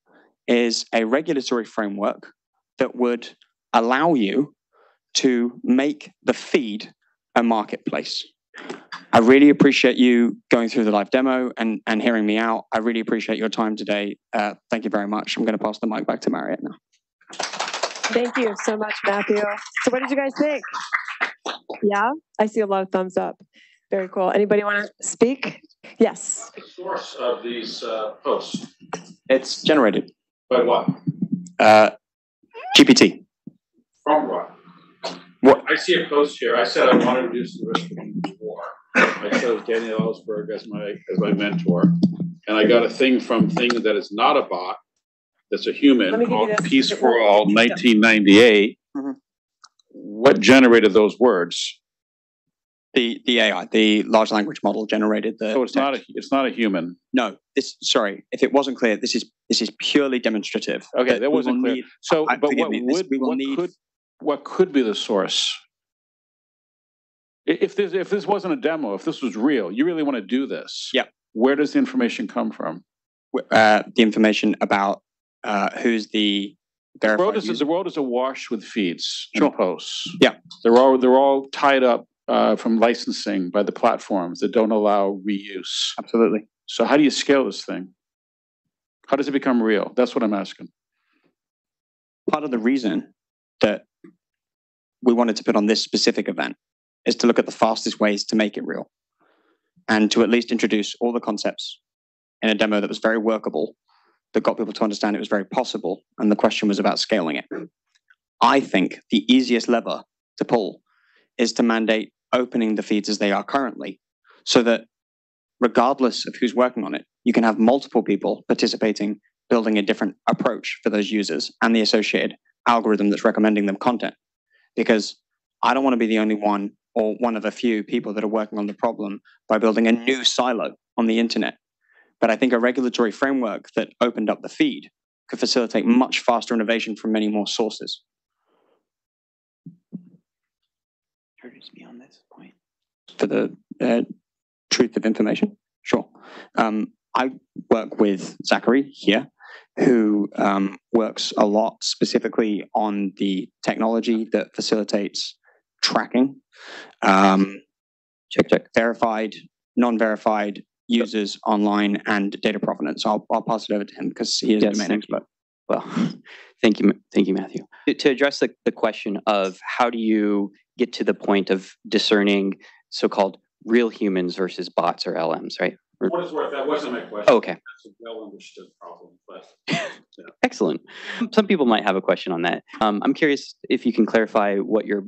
is a regulatory framework that would allow you to make the feed a marketplace. I really appreciate you going through the live demo and hearing me out. I really appreciate your time today. Thank you very much. I'm going to pass the mic back to Mariette now. Thank you so much, Matthew. So what did you guys think? Yeah, I see a lot of thumbs up. Very cool. Anybody want to speak? Yes. The source of these posts. It's generated. By what? GPT. From what? What? I see a post here. I said I want to reduce the risk of war. I chose Daniel Ellsberg as my mentor, and I got a thing that is not a bot, that's a human, called Peace for All 1998. Mm-hmm. What generated those words? The AI, the large language model generated the. So it's not a human. No, sorry. If it wasn't clear, this is purely demonstrative. Okay, that wasn't clear. So, but what could be the source? If this wasn't a demo, if this was real, you really want to do this. Yeah. Where does the information come from? The information about who's the The verified world user. is awash with feeds Sure. and posts. Yeah. They're all tied up from licensing by the platforms that don't allow reuse. Absolutely. So how do you scale this thing? How does it become real? That's what I'm asking. Part of the reason that we wanted to put on this specific event is to look at the fastest ways to make it real and to at least introduce all the concepts in a demo that was very workable, that got people to understand it was very possible, and the question was about scaling it. I think the easiest lever to pull is to mandate opening the feeds as they are currently, so that regardless of who's working on it, you can have multiple people participating, building a different approach for those users and the associated algorithm that's recommending them content. Because I don't want to be the only one or one of a few people that are working on the problem by building a new silo on the internet. But I think a regulatory framework that opened up the feed could facilitate much faster innovation from many more sources. Introduce me on this point. For the truth of information, sure. I work with Zachary here, who works a lot specifically on the technology that facilitates tracking, verified, non-verified users online and data provenance. I'll pass it over to him because he is a domain expert. Well, thank you, Matthew. To address the question of how do you get to the point of discerning so-called real humans versus bots or LMs, right? For what it's worth, that wasn't my question. Oh, okay. That's a well understood problem, but Excellent. Some people might have a question on that. I'm curious if you can clarify what your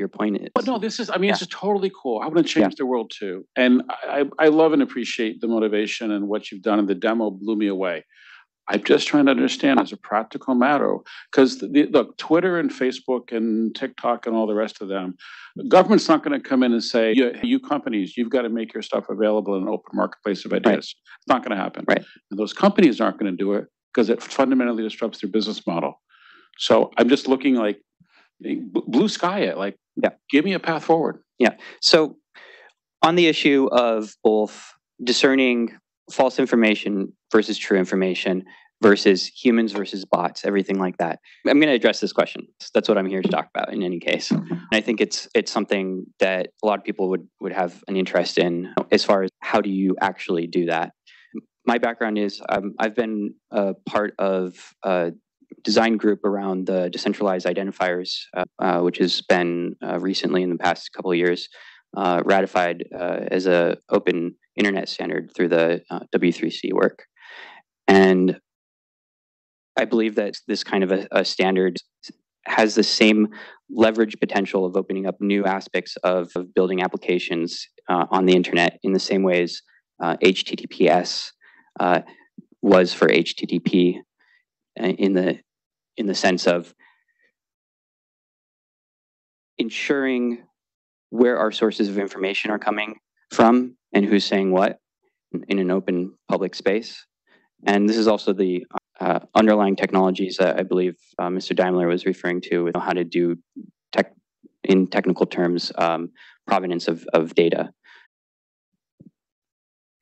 point is. But no, this is, I mean, it's just totally cool. I want to change the world too. And I love and appreciate the motivation and what you've done, and the demo blew me away. I'm just trying to understand as a practical matter, because look, Twitter and Facebook and TikTok and all the rest of them, the government's not going to come in and say, you companies, you've got to make your stuff available in an open marketplace of ideas. Right. It's not going to happen. Right. And those companies aren't going to do it because it fundamentally disrupts their business model. So I'm just looking like blue sky it, like, give me a path forward. Yeah. So on the issue of both discerning false information versus true information versus humans versus bots, everything like that, I'm going to address this question. That's what I'm here to talk about in any case. And I think it's something that a lot of people would have an interest in as far as how do you actually do that. My background is I've been a part of a design group around the decentralized identifiers, which has been recently in the past couple of years ratified as a open internet standard through the W3C work. And I believe that this kind of a standard has the same leverage potential of opening up new aspects of building applications on the internet in the same ways HTTPS was for HTTP in the sense of ensuring where our sources of information are coming from and who's saying what in an open public space. And this is also the underlying technologies that I believe Mr. Daimler was referring to, with how to do in technical terms, provenance of data.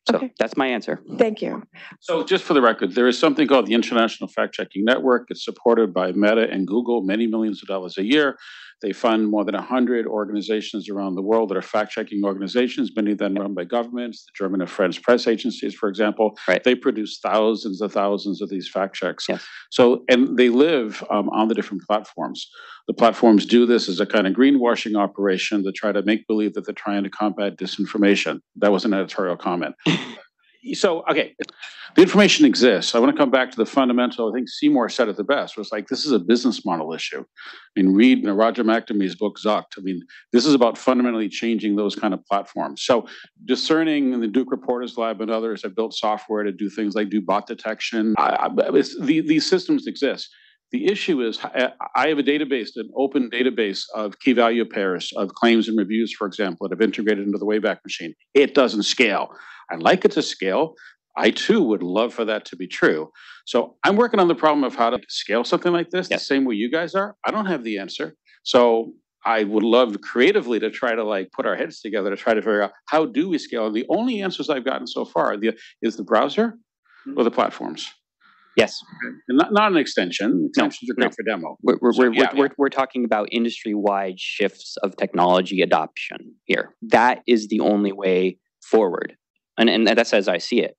So that's my answer. Thank you. So just for the record, there is something called the International Fact-Checking Network. It's supported by Meta and Google, many millions of dollars a year. They fund more than 100 organizations around the world that are fact-checking organizations, many of them run by governments, the German and French press agencies, for example. Right. They produce thousands of these fact checks. Yes. So, and they live on the different platforms. The platforms do this as a kind of greenwashing operation to try to make believe that they're trying to combat disinformation. That was an editorial comment. So, okay, the information exists. I want to come back to the fundamental. I think Seymour said it the best. It was like, this is a business model issue. I mean, read Roger McNamee's book, Zucked. I mean, this is about fundamentally changing those kind of platforms. So discerning in the Duke Reporters Lab and others have built software to do things like do bot detection. These systems exist. The issue is I have a database, an open database of key value pairs of claims and reviews, for example, that have integrated into the Wayback Machine. It doesn't scale. I'd like it to scale. I too would love for that to be true. So I'm working on the problem of how to scale something like this the same way you guys are. I don't have the answer. So I would love creatively to try to like put our heads together to try to figure out how do we scale. And the only answers I've gotten so far is the browser or the platforms. Yes. And not an extension. Extensions are great for demo. We're talking about industry-wide shifts of technology adoption here. That is the only way forward. And that's as I see it.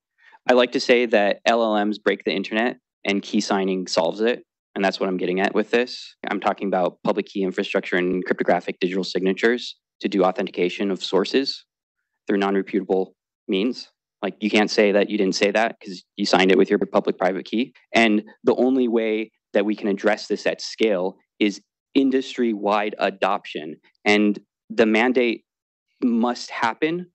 I like to say that LLMs break the internet and key signing solves it. And that's what I'm getting at with this. I'm talking about public key infrastructure and cryptographic digital signatures to do authentication of sources through non-reputable means. Like, you can't say that you didn't say that because you signed it with your public-private key. And the only way that we can address this at scale is industry-wide adoption. And the mandate must happen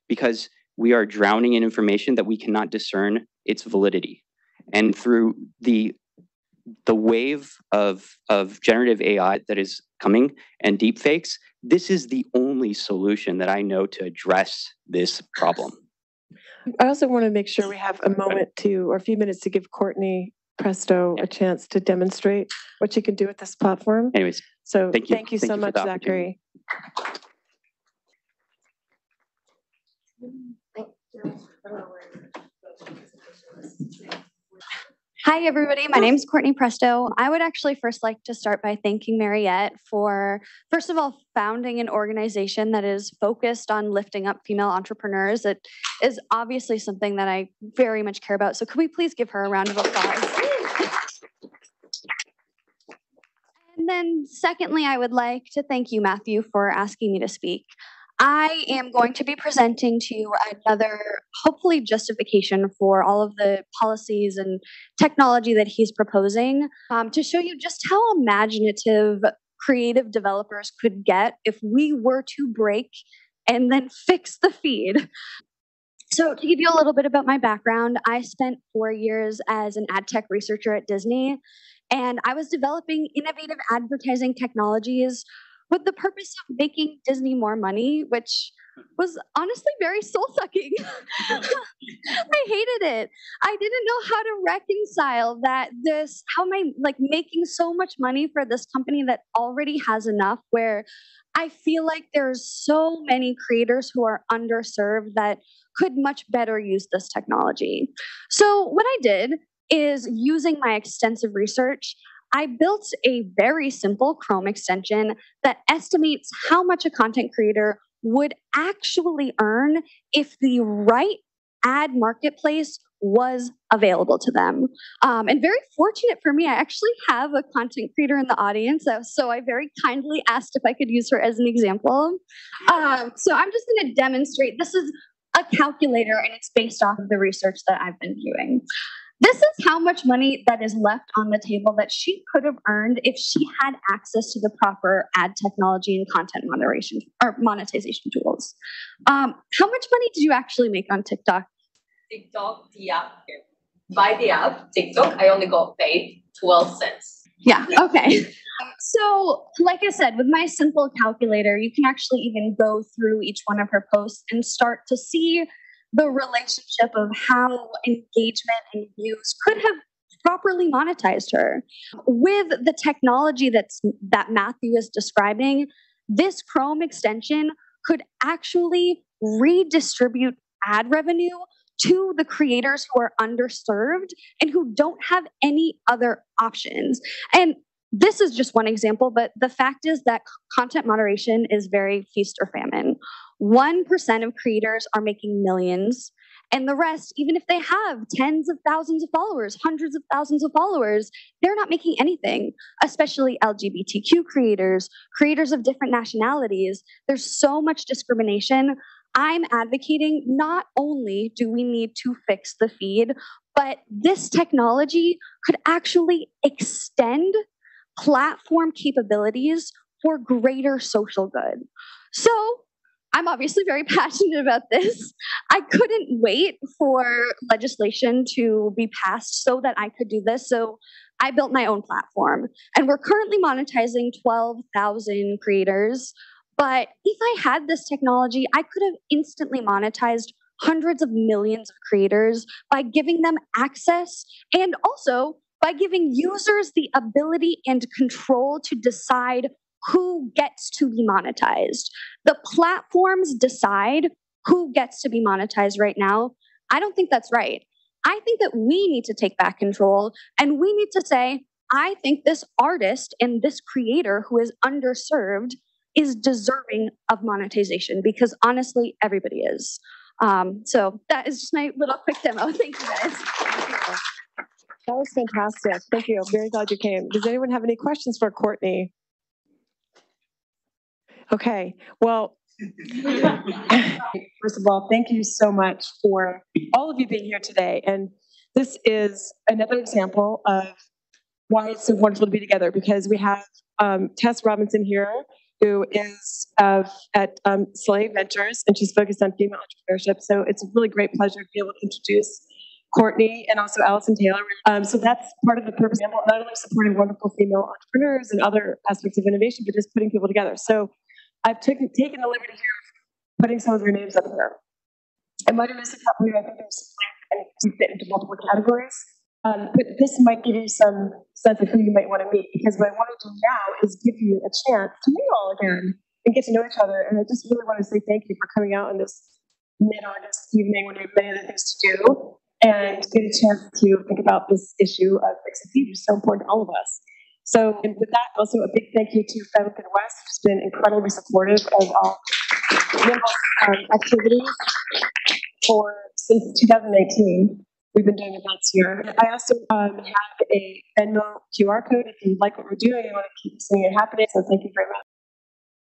because we are drowning in information that we cannot discern its validity. And through the wave of generative AI that is coming and deepfakes, this is the only solution that I know to address this problem. I also want to make sure we have a moment or a few minutes to give Courtney Presto a chance to demonstrate what she can do with this platform. Anyways, so thank you so much, Zachary. Hi, everybody. My name is Courtney Presto. I would actually first like to start by thanking Mariette for, first of all, founding an organization that is focused on lifting up female entrepreneurs. It is obviously something that I very much care about. So could we please give her a round of applause? And then secondly, I would like to thank you, Matthew, for asking me to speak. I am going to be presenting to you another, hopefully, justification for all of the policies and technology that he's proposing to show you just how imaginative creative developers could get if we were to break and then fix the feed. So to give you a little bit about my background, I spent 4 years as an ad tech researcher at Disney, and I was developing innovative advertising technologies with the purpose of making Disney more money, which was honestly very soul-sucking. I hated it. I didn't know how to reconcile how am I making so much money for this company that already has enough, where I feel like there's so many creators who are underserved that could much better use this technology. So what I did is, using my extensive research, I built a very simple Chrome extension that estimates how much a content creator would actually earn if the right ad marketplace was available to them. And very fortunate for me, I actually have a content creator in the audience, so I very kindly asked if I could use her as an example. So I'm just going to demonstrate. This is a calculator, and it's based off of the research that I've been doing. This is how much money that is left on the table that she could have earned if she had access to the proper ad technology and content moderation or monetization tools. How much money did you actually make on TikTok? TikTok, the app. By the app, TikTok, I only got paid 12 cents. Yeah, okay. So, like I said, with my simple calculator, you can actually even go through each one of her posts and start to see the relationship of how engagement and views could have properly monetized her. With the technology that Matthew is describing, this Chrome extension could actually redistribute ad revenue to the creators who are underserved and who don't have any other options. And this is just one example, but the fact is that content moderation is very feast or famine. 1% of creators are making millions, and the rest, even if they have tens of thousands of followers, hundreds of thousands of followers, they're not making anything, especially LGBTQ creators, creators of different nationalities. There's so much discrimination. I'm advocating not only do we need to fix the feed, but this technology could actually extend platform capabilities for greater social good. So I'm obviously very passionate about this. I couldn't wait for legislation to be passed so that I could do this. So I built my own platform, and we're currently monetizing 12,000 creators. But if I had this technology, I could have instantly monetized hundreds of millions of creators by giving them access, and also by giving users the ability and control to decide who gets to be monetized. The platforms decide who gets to be monetized right now. I don't think that's right. I think that we need to take back control, and we need to say, I think this artist and this creator who is underserved is deserving of monetization, because honestly, everybody is. So that is just my little quick demo. Thank you, guys. That was fantastic. Thank you. I'm very glad you came. Does anyone have any questions for Courtney? Okay, well, first of all, thank you so much for all of you being here today. And this is another example of why it's so wonderful to be together, because we have Tess Robinson here, who is at Slave Ventures, and she's focused on female entrepreneurship. So it's a really great pleasure to be able to introduce Courtney and also Allison Taylor. So that's part of the purpose, not only supporting wonderful female entrepreneurs and other aspects of innovation, but just putting people together. So I've taken the liberty here of putting some of your names up here. I might have missed a couple here. I think there's and we fit into multiple categories. But this might give you some sense of who you might want to meet, because what I want to do now is give you a chance to meet all again and get to know each other. And I just really want to say thank you for coming out on this mid-August evening when you have many other things to do, and get a chance to think about this issue of fixing feet, which is so important to all of us. So, and with that, also a big thank you to Fenwick and West, who's been incredibly supportive of our NIMBLE activities since 2018. We've been doing events here. I also have a Venmo QR code if you like what we're doing and want to keep seeing it happening. So thank you very much.